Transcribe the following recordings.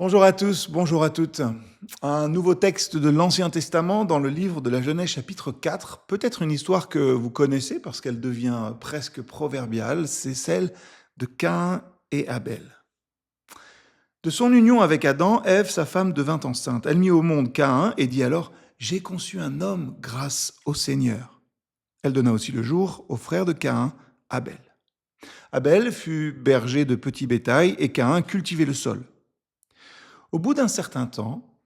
Bonjour à tous, bonjour à toutes. Un nouveau texte de l'Ancien Testament dans le livre de la Genèse chapitre 4, peut-être une histoire que vous connaissez parce qu'elle devient presque proverbiale, c'est celle de Caïn et Abel. De son union avec Adam, Ève, sa femme, devint enceinte. Elle mit au monde Caïn et dit alors: J'ai conçu un homme grâce au Seigneur. Elle donna aussi le jour au frère de Caïn, Abel. Abel fut berger de petit bétail et Caïn cultivait le sol. Au bout d'un certain temps,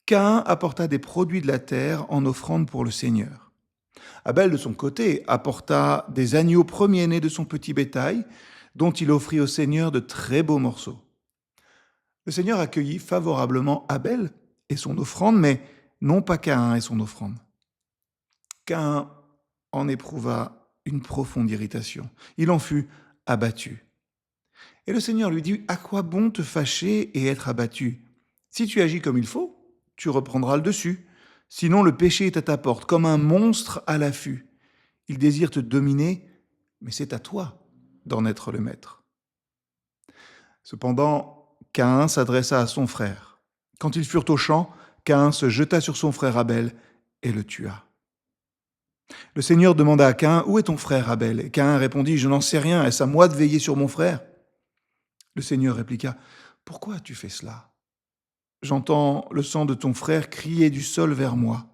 Caïn apporta des produits de la terre en offrande pour le Seigneur. Abel, de son côté, apporta des agneaux premiers-nés de son petit bétail, dont il offrit au Seigneur de très beaux morceaux. Le Seigneur accueillit favorablement Abel et son offrande, mais non pas Caïn et son offrande. Caïn en éprouva une profonde irritation. Il en fut abattu. Et le Seigneur lui dit: À quoi bon te fâcher et être abattu? Si tu agis comme il faut, tu reprendras le dessus. Sinon, le péché est à ta porte, comme un monstre à l'affût. Il désire te dominer, mais c'est à toi d'en être le maître. Cependant, Caïn s'adressa à son frère. Quand ils furent au champ, Caïn se jeta sur son frère Abel et le tua. Le Seigneur demanda à Caïn: Où est ton frère Abel? Et Caïn répondit: Je n'en sais rien, est-ce à moi de veiller sur mon frère? Le Seigneur répliqua: Pourquoi as-tu fait cela? J'entends le sang de ton frère crier du sol vers moi.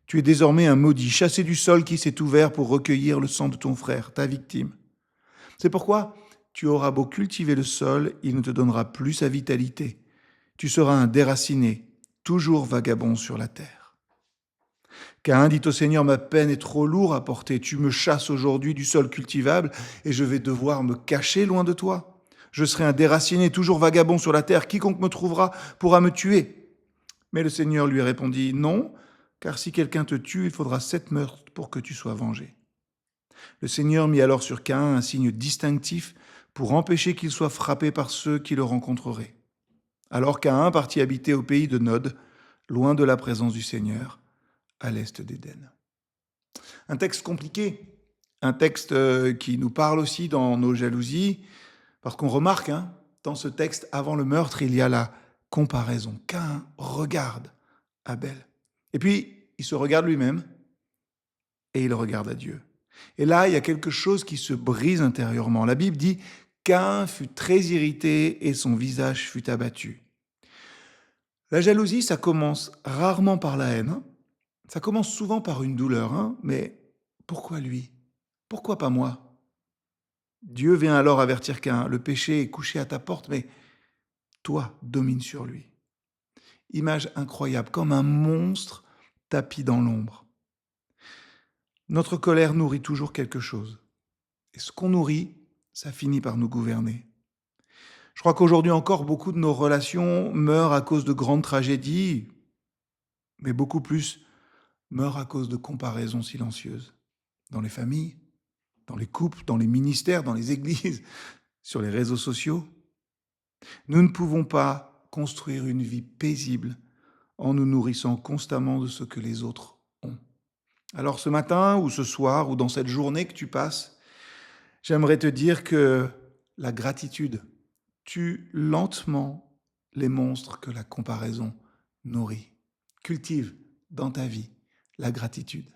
Tu es désormais un maudit, chassé du sol qui s'est ouvert pour recueillir le sang de ton frère, ta victime. C'est pourquoi tu auras beau cultiver le sol, il ne te donnera plus sa vitalité. Tu seras un déraciné, toujours vagabond sur la terre. Caïn dit au Seigneur: Ma peine est trop lourde à porter. Tu me chasses aujourd'hui du sol cultivable et je vais devoir me cacher loin de toi. Je serai un déraciné, toujours vagabond sur la terre. Quiconque me trouvera pourra me tuer. Mais le Seigneur lui répondit: Non, car si quelqu'un te tue, il faudra 7 meurtres pour que tu sois vengé. Le Seigneur mit alors sur Caïn un signe distinctif pour empêcher qu'il soit frappé par ceux qui le rencontreraient. Alors Caïn partit habiter au pays de Nod, loin de la présence du Seigneur, à l'est d'Éden. Un texte compliqué, un texte qui nous parle aussi dans nos jalousies, parce qu'on remarque, dans ce texte, avant le meurtre, il y a la comparaison. Caïn regarde Abel. Et puis, il se regarde lui-même et il regarde à Dieu. Et là, il y a quelque chose qui se brise intérieurement. La Bible dit: Caïn fut très irrité et son visage fut abattu. La jalousie, ça commence rarement par la haine. Ça commence souvent par une douleur. Mais pourquoi lui? Pourquoi pas moi? Dieu vient alors avertir Caïn: le péché est couché à ta porte, mais toi, domine sur lui. Image incroyable, comme un monstre tapi dans l'ombre. Notre colère nourrit toujours quelque chose. Et ce qu'on nourrit, ça finit par nous gouverner. Je crois qu'aujourd'hui encore, beaucoup de nos relations meurent à cause de grandes tragédies, mais beaucoup plus meurent à cause de comparaisons silencieuses. Dans les familles, dans les couples, dans les ministères, dans les églises, sur les réseaux sociaux. Nous ne pouvons pas construire une vie paisible en nous nourrissant constamment de ce que les autres ont. Alors ce matin ou ce soir ou dans cette journée que tu passes, j'aimerais te dire que la gratitude tue lentement les monstres que la comparaison nourrit. Cultive dans ta vie la gratitude.